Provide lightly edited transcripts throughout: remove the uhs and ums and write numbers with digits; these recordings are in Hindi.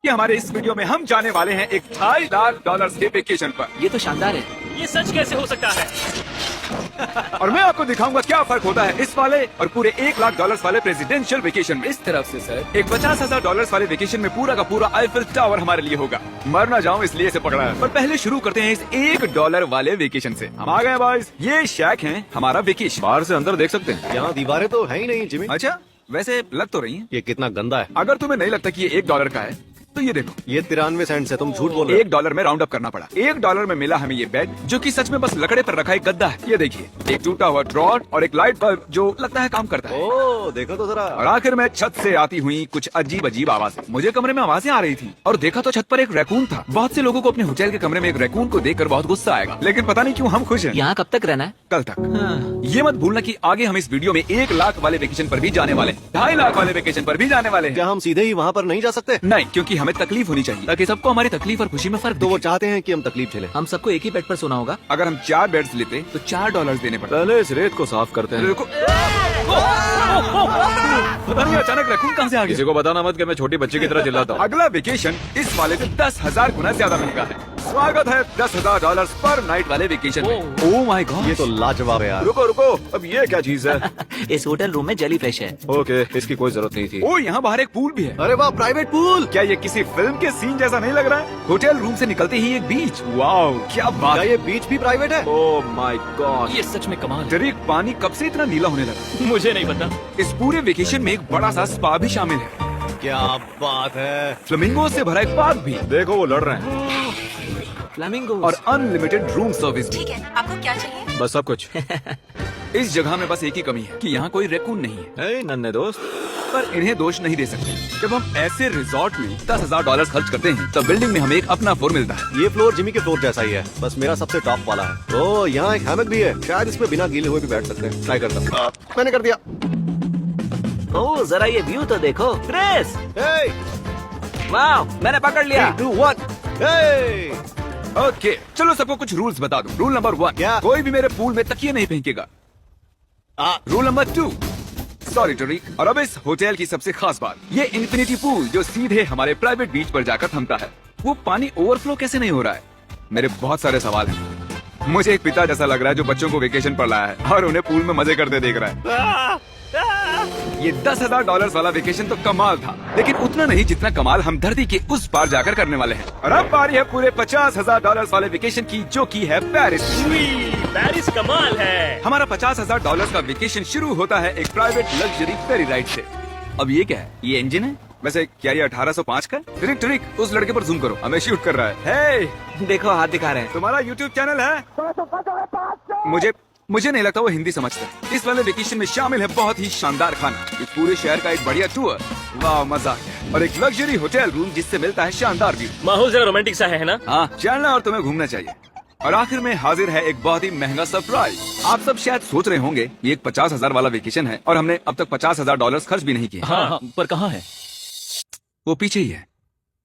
कि हमारे इस वीडियो में हम जाने वाले हैं एक $2.5 के वेकेशन पर। ये तो शानदार है। ये सच कैसे हो सकता है? और मैं आपको दिखाऊंगा क्या फर्क होता है इस वाले और पूरे $1 लाख वाले प्रेसिडेंशियल वेकेशन में। इस तरफ से सर। एक $50,000 वाले वेकेशन में पूरा का पूरा आईफिल टावर हमारे लिए होगा। मर ना जाऊं इसलिए इसे पकड़ा है। पर पहले शुरू करते हैं इस $1 वाले वेकेशन से। हम आ गए बॉयज। ये शैक है हमारा वेकेशन। बाहर से अंदर देख सकते हैं। यहाँ दीवारें तो है ही नहीं जिमी। अच्छा, वैसे लग तो रही है। ये कितना गंदा है। अगर तुम्हें नहीं लगता कि ये $1 का है तो ये देखो, ये 93 सेंट है। तुम झूठ बोल रहे हो। $1 में राउंड अप करना पड़ा। $1 में मिला हमें ये बेड जो कि सच में बस लकड़े पर रखा एक गद्दा है। ये देखिए, एक टूटा हुआ ड्रॉर और एक लाइट बल्ब जो लगता है काम करता है। ओ देखो तो जरा। और आखिर में छत से आती हुई कुछ अजीब अजीब आवाजें। मुझे कमरे में आवाजें आ रही थी और देखा तो छत पर एक रैकून था। बहुत से लोगों को अपने होटल के कमरे में एक रैकून को देखकर बहुत गुस्सा आएगा, लेकिन पता नहीं क्यों हम खुश हैं। यहाँ कब तक रहना है? कल तक। ये मत भूलना कि आगे हम इस वीडियो में 1 लाख वाले वेकेशन पर भी जाने वाले, 2.5 लाख वाले वेकेशन पर भी जाने वाले हैं। क्या हम सीधे ही वहाँ पर नहीं जा सकते? नहीं, क्योंकि हमें तकलीफ होनी चाहिए ताकि सबको हमारी तकलीफ और खुशी में फर्क तो वो दिखे। चाहते हैं कि हम तकलीफ झेलें। हम सबको एक ही बेड पर सोना होगा। अगर हम 4 बेड्स लेते तो $4 देने पड़ते। पहले इस रेत को साफ करते हैं। देखो, पता नहीं अचानक रैकून कहाँ से आ किसी गया। को बताना मत कि मैं छोटी बच्ची की तरह चिल्लाता हूँ। अगला वेकेशन इस वाले से 10,000 गुना ज्यादा महंगा है। स्वागत है $10,000 पर नाइट वाले वेकेशन में। ओह माय गॉड, ये तो लाजवाब है यार। रुको रुको, अब ये क्या चीज है? इस होटल रूम में जेली फिश है। ओके, इसकी कोई जरूरत नहीं थी। ओ, यहाँ बाहर एक पूल भी है। अरे वाह, प्राइवेट पूल। क्या ये किसी फिल्म के सीन जैसा नहीं लग रहा है? होटल रूम से निकलते ही एक बीच। वाओ, क्या बात क्या है। ये बीच भी प्राइवेट है? ओह माय गॉड, ये सच में कमाल है। डरिक, पानी कब से इतना नीला होने लगा? मुझे नहीं पता। इस पूरे वेकेशन में एक बड़ा सा स्पा भी शामिल है। क्या बात है। फ्लेमिंगो से भरा एक पार्क भी देखो वो लड़ रहे हैं। फ्लेमिंगो और अनलिमिटेड रूम सर्विस भी। ठीक है, आपको क्या चाहिए? बस सब कुछ। इस जगह में बस एक ही कमी है कि यहाँ कोई रैकून नहीं है। ए, नन्हे दोस्त। पर इन्हें दोष नहीं दे सकते। जब हम ऐसे रिजॉर्ट में $10,000 खर्च करते हैं तब बिल्डिंग में हमें एक अपना फ्लोर मिलता है। ये फ्लोर जिमी के फ्लोर जैसा ही है, बस मेरा सबसे टॉप वाला है। तो यहाँ एक हैमक भी है, शायद इसमें बिना गीले हुए भी बैठ सकते हैं। ट्राई करता हूँ। मैंने कर दिया। ओह, जरा ये व्यू तो देखो। क्रिस, Hey, वाह, मैंने पकड़ लिया। 3, 2, 1. Hey! ओके, चलो सबको कुछ रूल्स बता दूं। रूल नंबर 1, क्या? कोई भी मेरे पूल में तकिए नहीं फेंकेगा। रूल नंबर 2, सॉरी टरीक। और अब इस होटल की सबसे खास बात, ये इन्फिनिटी पूल जो सीधे हमारे प्राइवेट बीच पर जाकर थमता है, वो पानी ओवरफ्लो कैसे नहीं हो रहा है? मेरे बहुत सारे सवाल हैं। मुझे एक पिता जैसा लग रहा है जो बच्चों को वेकेशन पर लाया है और उन्हें पूल में मजे करते देख रहा है। ये $10,000 वाला वेकेशन तो कमाल था, लेकिन उतना नहीं जितना कमाल हम धरती के उस पार जाकर करने वाले हैं। और अब बारी है पूरे $50,000 वाले वेकेशन की, जो की है पेरिस। पेरिस कमाल है। हमारा $50,000 का वेकेशन शुरू होता है एक प्राइवेट लग्जरी फेरी राइड से। अब ये क्या है? ये इंजन है? वैसे क्या ये 1805 का? ट्रिक ट्रिक, उस लड़के पर जूम करो, हमें शूट कर रहा है। हे, देखो हाथ दिखा रहे हैं। तुम्हारा YouTube चैनल है? मुझे नहीं लगता वो हिंदी समझता है। इस वाले वेकेशन में शामिल है बहुत ही शानदार खाना, इस पूरे शहर का एक बढ़िया टूर, वाह मजा आ गया, और एक लग्जरी होटल रूम जिससे मिलता है शानदार व्यू। माहौल जरा रोमांटिक सा है ना? हाँ, चलना और तुम्हें घूमना चाहिए। और आखिर में हाजिर है एक बहुत ही महंगा सरप्राइज। आप सब शायद सोच रहे होंगे ये एक 50,000 वाला वेकेशन है और हमने अब तक $50,000 खर्च भी नहीं किए। हाँ, पर कहाँ है? वो पीछे ही है।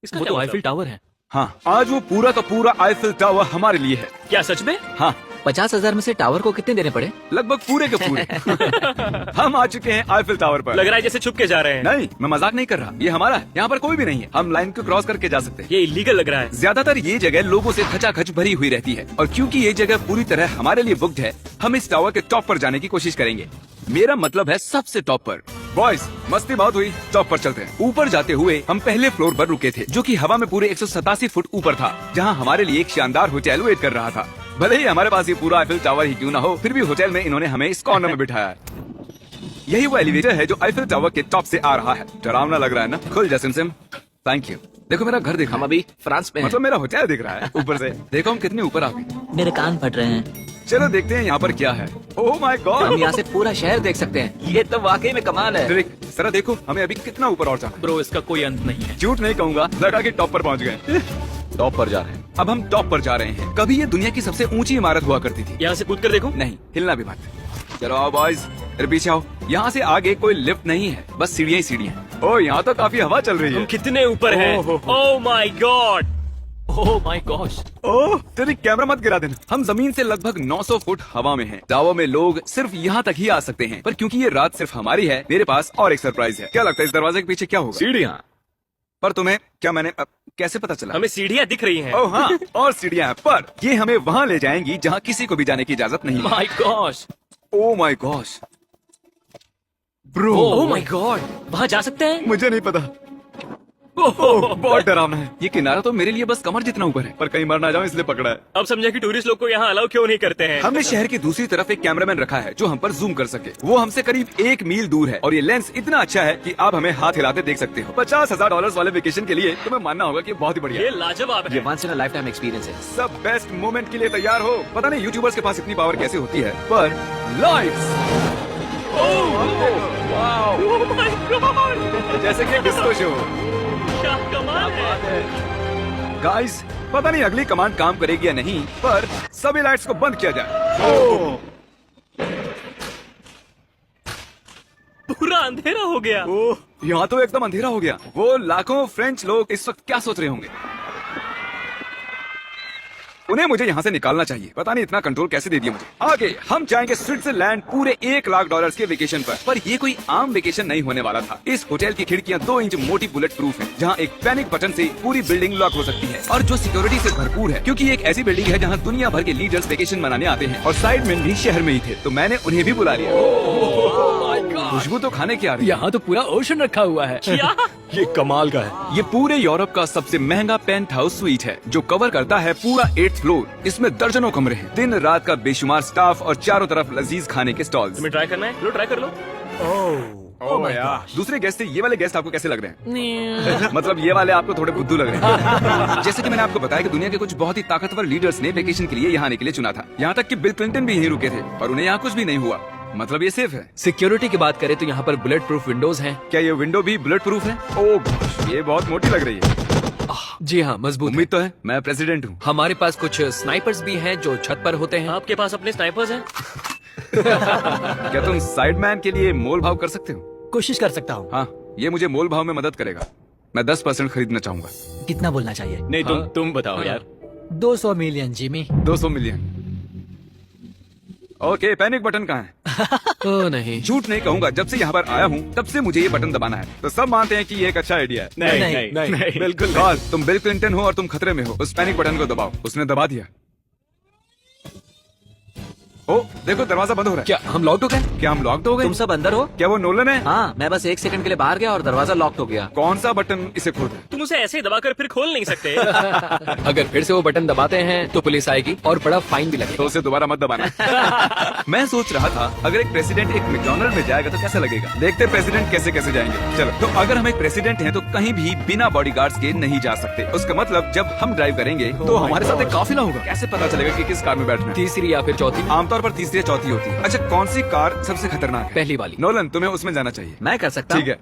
इसका वो तो आईफिल टावर है। हाँ, आज वो पूरा का पूरा आईफिल टावर हमारे लिए है। क्या सच में? हाँ, 50,000 में से टावर को कितने देने पड़े? लगभग पूरे के पूरे। हम आ चुके हैं आईफिल टावर पर। लग रहा है जैसे छुप के जा रहे हैं। नहीं, मैं मजाक नहीं कर रहा, ये हमारा है। यहाँ पर कोई भी नहीं है, हम लाइन को क्रॉस करके जा सकते हैं। ये इलीगल लग रहा है। ज्यादातर ये जगह लोगों से खचाखच भरी हुई रहती है, और क्योंकि ये जगह पूरी तरह हमारे लिए बुक्ड है, हम इस टावर के टॉप पर जाने की कोशिश करेंगे। मेरा मतलब है सबसे टॉप पर। बॉयज, मस्ती बहुत हुई, टॉप पर चलते हैं। ऊपर जाते हुए हम पहले फ्लोर पर रुके थे, जो कि हवा में पूरे 187 फुट ऊपर था, जहाँ हमारे लिए एक शानदार होटल वेट कर रहा था। भले ही हमारे पास ये पूरा आईफिल टावर ही क्यों ना हो, फिर भी होटल में इन्होंने हमें इस कॉर्नर में बिठाया है। यही वो एलिवेटर है जो आईफिल टावर के टॉप से आ रहा है। डरावना लग रहा है ना? खुल जा सिम। Thank you. देखो मेरा घर दिख रहा हम है। अभी फ्रांस में हैं। मतलब मेरा होटल दिख रहा है ऊपर से। देखो हम कितने ऊपर आ गए। मेरे कान फट रहे हैं। चलो देखते हैं यहाँ पर क्या है। ओह माय हम गॉड, यहाँ से पूरा शहर देख सकते हैं। ये तो वाकई में कमाल है। ड्रिक, जरा देखो हमें अभी कितना ऊपर और जाना है। ब्रो, इसका कोई अंत नहीं है। झूठ नहीं कहूंगा, लगा कि टॉप पर पहुँच गए। टॉप पर जा रहे हैं। अब हम टॉप पर जा रहे हैं। कभी ये दुनिया की सबसे ऊंची इमारत हुआ करती थी। यहाँ से कूद कर देखो। नहीं, हिलना भी मत। चलो आओ बॉयज, मेरे पीछे आओ। यहाँ से आगे कोई लिफ्ट नहीं है, बस सीढ़ियाँ ही सीढ़ियाँ। ओह, यहाँ तो काफी हवा चल रही हम है। कितने ऊपर हैं? Oh, oh my god, oh my gosh. Oh, तेरी कैमरा मत गिरा देना। हम जमीन से लगभग 900 फुट हवा में हैं। टावर में लोग सिर्फ यहाँ तक ही आ सकते हैं, पर क्योंकि ये रात सिर्फ हमारी है, मेरे पास और एक सरप्राइज है। क्या लगता है इस दरवाजे के पीछे क्या होगा? सीढ़ियाँ। पर तुम्हें क्या मैंने कैसे पता चला? हमें सीढ़ियाँ दिख रही हैं। ओह हाँ, और सीढ़ियाँ हैं, पर ये हमें वहाँ ले जाएंगी जहाँ किसी को भी जाने की इजाजत नहीं है। My gosh, oh my gosh bro, oh my God, वहाँ जा सकते हैं? मुझे नहीं पता। ओह, बहुत डरावना है। ये किनारा तो मेरे लिए बस कमर जितना ऊपर है, पर कहीं मर ना जाऊं इसलिए पकड़ा है। अब समझा कि टूरिस्ट लोग को यहाँ अलाउ क्यों नहीं करते हैं। हमने शहर की दूसरी तरफ एक कैमरामैन रखा है जो हम पर जूम कर सके। वो हमसे करीब 1 मील दूर है और ये लेंस इतना अच्छा है कि आप हमें हाथ हिलाते देख सकते हो। $50,000 वाले वेकेशन के लिए तुम्हें मानना होगा कि बहुत ही बढ़िया ये है। लाजवाब है। Once in a lifetime experience है। सब बेस्ट मोमेंट के लिए तैयार हो। पता नहीं यूट्यूबर्स के पास इतनी पावर कैसे होती है, पर लाइट्स ओह माय गॉड, जैसे कि डिस्को शो। क्या कमाल है। गाइस, पता नहीं अगली कमांड काम करेगी या नहीं, पर सभी लाइट्स को बंद किया जाए। पूरा अंधेरा हो गया। ओह, यहाँ तो एकदम अंधेरा हो गया। वो लाखों फ्रेंच लोग इस वक्त क्या सोच रहे होंगे? उन्हें मुझे यहाँ से निकालना चाहिए। पता नहीं इतना कंट्रोल कैसे दे दिया मुझे। आगे हम जाएंगे स्विट्जरलैंड पूरे $1 लाख के वेकेशन पर ये कोई आम वेकेशन नहीं होने वाला था। इस होटल की खिड़कियाँ 2 इंच मोटी बुलेट प्रूफ है, जहाँ एक पैनिक बटन से पूरी बिल्डिंग लॉक हो सकती है, और जो सिक्योरिटी से भरपूर है, क्योंकि ये एक ऐसी बिल्डिंग है जहाँ दुनिया भर के लीडर्स वेकेशन मनाने आते हैं। और साइड में भी शहर में ही थे, तो मैंने उन्हें भी बुला लिया। खुशबू तो खाने की आ रही है। यहाँ तो पूरा ओशन रखा हुआ है। क्या? ये कमाल का है। ये पूरे यूरोप का सबसे महंगा पेंट हाउस स्वीट है, जो कवर करता है पूरा 8th फ्लोर। इसमें दर्जनों कमरे हैं, दिन रात का बेशुमार स्टाफ और चारों तरफ लजीज खाने के स्टॉल्स। तुम्हें ट्राई करना है? लो ट्राई कर लो। दूसरे गेस्ट से ये वाले गेस्ट आपको कैसे लग रहे हैं? मतलब ये वाले आपको थोड़े बुद्धू लग रहे हैं। जैसे कि मैंने आपको बताया कि दुनिया के कुछ बहुत ही ताकतवर लीडर्स ने वेकेशन के लिए यहाँ आने के लिए चुना था। यहाँ तक कि बिल क्लिंटन भी यहीं रुके थे, और उन्हें यहाँ कुछ भी नहीं हुआ। मतलब ये सेफ है। सिक्योरिटी की बात करें तो यहाँ पर बुलेट प्रूफ विंडोज हैं। क्या ये विंडो भी बुलेट प्रूफ है? ओह gosh, ये बहुत मोटी लग रही है। जी हाँ, मजबूत है। उम्मीद तो है, मैं प्रेसिडेंट हूँ। हमारे पास कुछ स्नाइपर्स भी हैं जो छत पर होते हैं। आपके पास अपने स्नाइपर्स हैं? क्या तुम साइडमैन के लिए मोल भाव कर सकते हो? कोशिश कर सकता हूँ। हाँ, ये मुझे मोल भाव में मदद करेगा। मैं 10% खरीदना चाहूंगा। कितना बोलना चाहिए? नहीं, तुम बताओ यार। 200 million Jimmy. 200 million. Okay, panic button कहाँ है? ओ नहीं, झूठ नहीं कहूंगा, जब से यहाँ पर आया हूँ तब से मुझे ये बटन दबाना है, तो सब मानते हैं कि ये एक अच्छा आइडिया है। नहीं, बिल्कुल नहीं। तुम बिल क्लिंटन हो और तुम खतरे में हो। उस पैनिक बटन को दबाओ। उसने दबा दिया। ओ देखो, दरवाजा बंद हो रहा है। क्या हम लॉक हो गए? क्या हम लॉक्ड हो गए? तुम सब अंदर हो? क्या वो नोलन है? हाँ, मैं बस 1 सेकंड के लिए बाहर गया और दरवाजा लॉक हो गया। कौन सा बटन इसे खोलता है? तुम उसे ऐसे ही दबाकर फिर खोल नहीं सकते। अगर फिर से वो बटन दबाते हैं तो पुलिस आएगी और बड़ा फाइन भी लगेगा। तो उसे दोबारा मत दबाना। मैं सोच रहा था, अगर एक प्रेसिडेंट एक मैकडॉनल्ड में जाएगा तो कैसा लगेगा। देखते प्रेसिडेंट कैसे कैसे जाएंगे। चलो, तो अगर हम एक प्रेसिडेंट हैं तो कहीं भी बिना बॉडीगार्ड्स के नहीं जा सकते। उसका मतलब जब हम ड्राइव करेंगे तो हमारे साथ एक काफिला होगा। कैसे पता चलेगा कि किस कार में बैठना है? तीसरी या फिर चौथी? आमतौर पर तीसरी या चौथी होती है। अच्छा, कौन सी कार सबसे खतरनाक है? पहली वाली। नोलन, तुम्हें उसमें जाना चाहिए। मैं कर सकता ठीक है,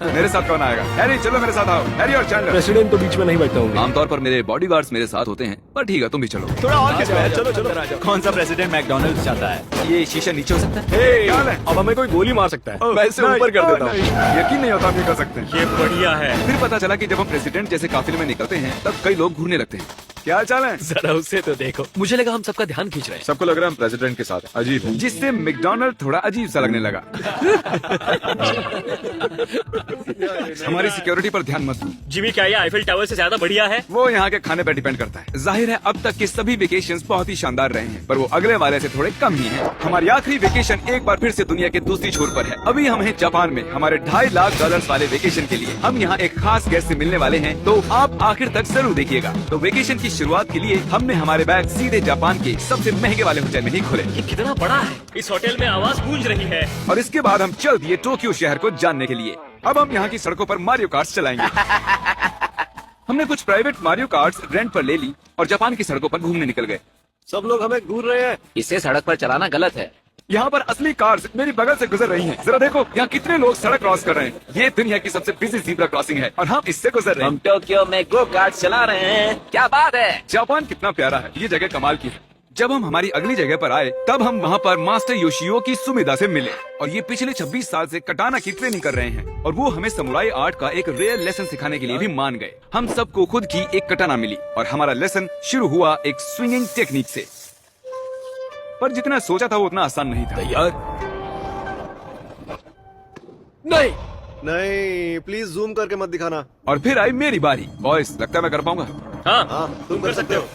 मेरे साथ कौन आएगा? हैरी, चलो मेरे साथ आओ। हैरी और चैंडलर। प्रेसिडेंट तो बीच में नहीं बैठता हूँ। आमतौर पर मेरे बॉडीगार्ड्स मेरे साथ होते हैं, पर ठीक है, तुम भी चलो। थोड़ा और खिंचवा है। चलो। कौन सा प्रेसिडेंट मैकडॉनल्ड्स चाहता है? ये शीशा नीचे हो सकता है? क्या हाल है? अब हमें कोई गोली मार सकता है। मैं इसे ऊपर कर देता हूँ। यकीन नहीं होता हम ये कर सकते हैं। ये बढ़िया है। फिर पता चला कि जब हम प्रेसिडेंट जैसे काफिले में निकलते हैं तब कई लोग घूरने लगते हैं। क्या हाल चाल है? जरा उसे तो देखो। मुझे लगा हम सबका ध्यान खींच रहे हैं। सबको लग रहा है हम प्रेसिडेंट के साथ हैं। अजीब है। जिससे मैकडॉनल्ड थोड़ा अजीब सा लगने लगा। हमारी सिक्योरिटी पर ध्यान मत दो। जिमी, क्या ये आईफिल टावर से ज्यादा बढ़िया है? वो यहाँ के खाने पर डिपेंड करता है। जाहिर है अब तक के सभी वेकेशंस बहुत ही शानदार रहे हैं, पर वो अगले वाले से थोड़े कम ही हैं। हमारी आखिरी वेकेशन एक बार फिर से दुनिया के दूसरी छोर पर है। अभी हम हैं जापान में, हमारे $2.5 लाख वाले वेकेशन के लिए। हम यहाँ एक खास गेस्ट से मिलने वाले हैं, तो आप आखिर तक जरूर देखिएगा। तो वेकेशन की शुरुआत के लिए हमने हमारे बैग सीधे जापान के सबसे महंगे वाले होटल में ही खोले। ये कितना बड़ा है? इस होटल में आवाज गूंज रही है। और इसके बाद हम चल दिए टोक्यो शहर को जानने के लिए। अब हम यहाँ की सड़कों पर मारियो कार्ट्स चलाएंगे। हमने कुछ प्राइवेट मारियो कार्ट्स रेंट पर ले ली और जापान की सड़कों पर घूमने निकल गए। सब लोग हमें घूर रहे हैं। इसे सड़क पर चलाना गलत है। यहाँ पर असली कार्स मेरी बगल से गुजर रही हैं। जरा देखो, यहाँ कितने लोग सड़क क्रॉस कर रहे हैं। ये दुनिया की सबसे बिजी ज़ीब्रा क्रॉसिंग है और हम इससे गुजर रहे हम हैं। टोक्यो में गो कार्ट चला रहे हैं। क्या बात है। जापान कितना प्यारा है। ये जगह कमाल की है। जब हम हमारी अगली जगह पर आए तब हम वहाँ पर मास्टर योशियो की सुमिदा से मिले, और ये पिछले 26 साल से कटाना की ट्रेनिंग कर रहे हैं, और वो हमें समुराई आर्ट का एक रेयर लेसन सिखाने के लिए भी मान गए। हम सबको खुद की एक कटाना मिली और हमारा लेसन शुरू हुआ एक स्विंगिंग टेक्निक से। पर जितना सोचा था वो उतना आसान नहीं था। तैयार? नहीं। नहीं प्लीज जूम करके मत दिखाना। और फिर आई मेरी बारी। बॉयज, लगता है मैं कर पाऊंगा। हाँ हाँ तुम कर सकते हो।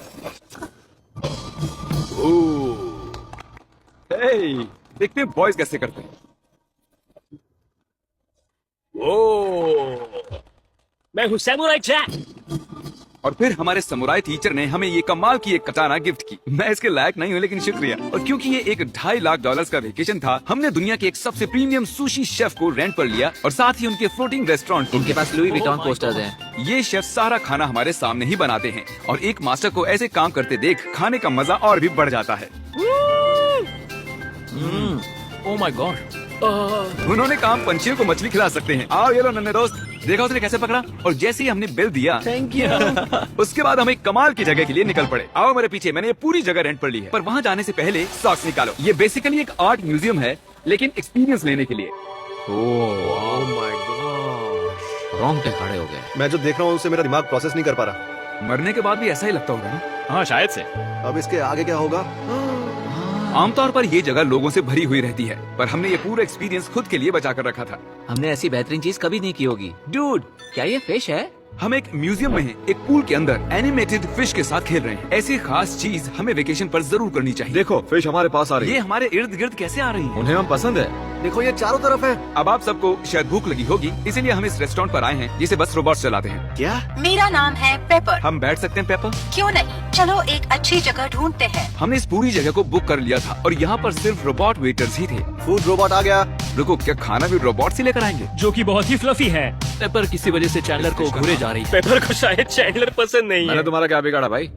देखते हैं बॉयज कैसे करते हैं। मैं हूँ सैमुराई जैक। और फिर हमारे समुराई टीचर ने हमें ये कमाल की एक कटाना गिफ्ट की। मैं इसके लायक नहीं हूँ, लेकिन शुक्रिया। और क्योंकि ये एक $2.5 लाख का वेकेशन था, हमने दुनिया के एक सबसे प्रीमियम सुशी शेफ को रेंट पर लिया और साथ ही उनके फ्लोटिंग रेस्टोरेंट। इनके पास लुई विटॉन पोस्टर्स हैं। ये शेफ सारा खाना हमारे सामने ही बनाते हैं और एक मास्टर को ऐसे काम करते देख खाने का मजा और भी बढ़ जाता है। ओह माय गॉड। उन्होंने काम पंछियों को मछली खिला सकते हैं। आओ ये लो नन्हे दोस्त, देखा उसने कैसे पकड़ा। और जैसे ही हमने बिल दिया, थैंक यू। उसके बाद हम एक कमाल की जगह के लिए निकल पड़े। आओ मेरे पीछे, मैंने ये पूरी जगह रेंट पर ली है। पर वहाँ जाने से पहले सॉक्स निकालो। ये बेसिकली एक आर्ट म्यूजियम है, लेकिन एक्सपीरियंस लेने के लिए। ओह माय गॉड, रोंगटे खड़े हो गए। मैं जो देख रहा हूँ उससे मेरा दिमाग प्रोसेस नहीं कर पा रहा। मरने के बाद भी ऐसा ही लगता होगा ना? हाँ शायद से। अब इसके आगे क्या होगा? आमतौर पर ये जगह लोगों से भरी हुई रहती है, पर हमने ये पूरा एक्सपीरियंस खुद के लिए बचा कर रखा था। हमने ऐसी बेहतरीन चीज कभी नहीं की होगी। डूड, क्या ये फिश है? हम एक म्यूजियम में हैं, एक पूल के अंदर एनिमेटेड फिश के साथ खेल रहे हैं। ऐसी खास चीज हमें वेकेशन पर जरूर करनी चाहिए। देखो फिश हमारे पास आ रही ये है। हमारे इर्द गिर्द कैसे आ रही हैं? उन्हें हम पसंद है। देखो ये चारों तरफ है। अब आप सबको शायद भूख लगी होगी, इसीलिए हम इस रेस्टोरेंट पर आए हैं जिसे बस रोबोट चलाते हैं। क्या? मेरा नाम है पेपर। हम बैठ सकते हैं पेपर? क्यों नहीं, चलो एक अच्छी जगह ढूंढते हैं। हमने इस पूरी जगह को बुक कर लिया था और यहाँ पर सिर्फ रोबोट वेटर्स ही थे। फूड रोबोट आ गया। रुको, क्या खाना भी रोबोट से लेकर आएंगे? जो कि बहुत ही फ्लफी है। पेपर किसी वजह से चैंडलर को घूरे जा रही है। पेपर को शायद चैंडलर पसंद नहीं है। तुम्हारा क्या बिगाड़ा भाई?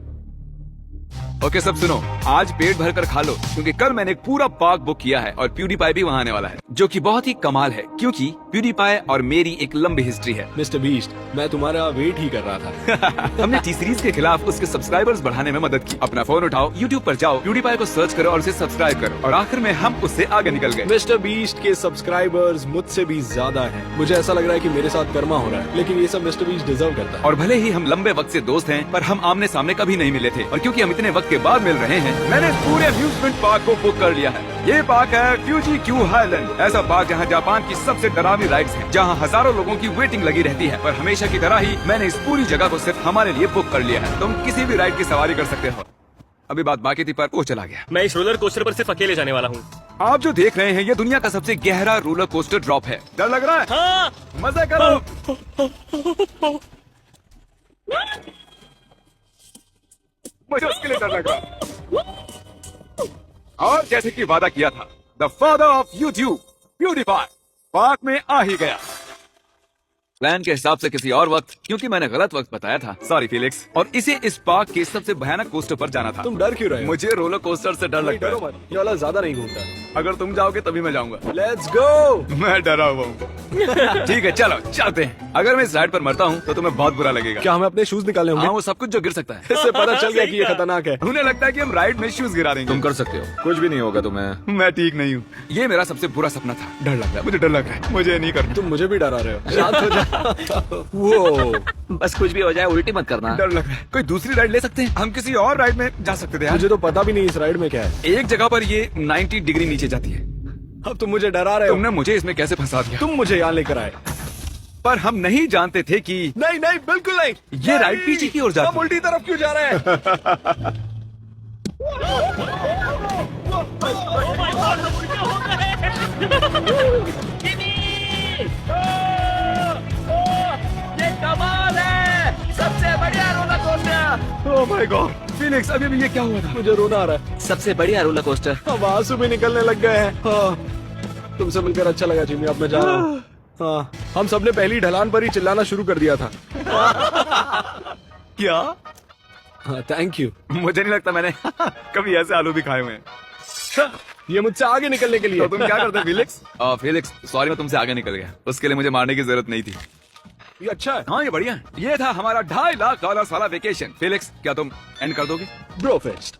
ओके सब सुनो, आज पेट भर कर खा लो, क्योंकि कल मैंने एक पूरा पार्क बुक किया है और प्यूडीपाई भी वहाँ आने वाला है, जो कि बहुत ही कमाल है, क्योंकि प्यूडीपाई और मेरी एक लंबी हिस्ट्री है। मिस्टर बीस्ट, मैं तुम्हारा वेट ही कर रहा था। हमने टी सीरीज के खिलाफ उसके सब्सक्राइबर्स बढ़ाने में मदद की। अपना फोन उठाओ, YouTube पर जाओ, प्यूडीपाई को सर्च करो और उसे सब्सक्राइब करो, और आखिर में हम उससे आगे निकल गए। मिस्टर बीस्ट के सब्सक्राइबर्स मुझसे भी ज्यादा हैं। मुझे ऐसा लग रहा है कि मेरे साथ कर्मा हो रहा है, लेकिन ये सब मिस्टर बीस्ट डिजर्व करता है। और भले ही हम लंबे वक्त से दोस्त हैं, पर हम आमने सामने कभी नहीं मिले थे, और क्योंकि हम इतने वक्त के बाद मिल रहे हैं, मैंने इस पूरे अम्यूजमेंट पार्क को बुक कर लिया है। ये पार्क है फ्यूजी क्यू हाईलैंड, ऐसा पार्क जहाँ जापान की सबसे डरावनी राइड्स हैं, जहाँ हजारों लोगों की वेटिंग लगी रहती है। पर हमेशा की तरह ही मैंने इस पूरी जगह को सिर्फ हमारे लिए बुक कर लिया है। तुम किसी भी राइड की सवारी कर सकते हो। अभी बात बाकी थी, पर वो चला गया। मैं इस रोलर कोस्टर पर सिर्फ अकेले जाने वाला हूँ। आप जो देख रहे हैं, ये दुनिया का सबसे गहरा रोलर कोस्टर ड्रॉप है। डर लग रहा है? हाँ। मजा करो। मुझे उसके लिए डर लग रहा। और जैसे कि वादा किया था, the father of YouTube PewDiePie park में आ ही गया। प्लान के हिसाब से किसी और वक्त, क्योंकि मैंने गलत वक्त बताया था। Sorry Felix. और इसे इस पार्क के सबसे भयानक कोस्टर पर जाना था। तुम डर क्यों रहे हो? मुझे रोलर कोस्टर से डर लगता डरो है। मत, ये वाला ज्यादा नहीं घूमता। अगर तुम जाओगे तभी मैं जाऊंगा। Let's go. मैं डरा हुआ हूँ। ठीक है चलो चलते हैं। अगर मैं इस राइड पर मरता हूँ तो तुम्हें बहुत बुरा लगेगा। क्या हमें अपने शूज निकालने होंगे? हाँ, वो सब कुछ जो गिर सकता है। इससे पता चल गया कि ये खतरनाक है। उन्हें लगता है कि हम राइड में शूज गिरा देंगे। तुम कर सकते हो, कुछ भी नहीं होगा तुम्हें। मैं ठीक नहीं हूँ। ये मेरा सबसे बुरा सपना था। डर लग रहा है, मुझे डर लग रहा है। मुझे नहीं करना। तुम मुझे भी डरा रहे हो। शांत हो जा। वो बस कुछ भी हो जाए उल्टी मत करना। डर लग रहा है। कोई दूसरी राइड ले सकते हैं? हम किसी और राइड में जा सकते थे यार। मुझे तो पता भी नहीं इस राइड में क्या है। एक जगह पर ये 90 डिग्री नीचे जाती है। अब तुम मुझे डरा रहे हो। तुमने मुझे इसमें कैसे फंसा दिया? तुम मुझे यहाँ लेकर आए। पर हम नहीं जानते थे कि नहीं नहीं, बिल्कुल नहीं। ये राइड पीछे की ओर जाती हम उल्टी तरफ क्यों जा रहे हैं? ओह माय गॉड फिनिक्स, अभी भी ये क्या हुआ था? मुझे रोना आ रहा है। सबसे बढ़िया रोलर कोस्टर। अब आंसू भी निकलने लग गए हैं। हाँ, तुमसे मिलकर अच्छा लगा जिमी। अब मैं जा रहा हूँ। हाँ, हम सबने पहली ढलान पर ही चिल्लाना शुरू कर दिया था। क्या? हाँ, थैंक यू। मुझे नहीं लगता मैंने कभी ऐसे आलू भी खाए हुए हैं। ये मुझसे आगे निकलने के लिए। तो तुम क्या करते फिलिक्स? फिलिक्स सॉरी, मैं तुमसे आगे निकल गया। उसके लिए मुझे मारने की जरूरत नहीं थी। ये अच्छा है। हाँ ये बढ़िया है। ये था हमारा $2.5 लाख वाला वेकेशन। फिलिक्स, क्या तुम एंड कर दोगे? Bro fest.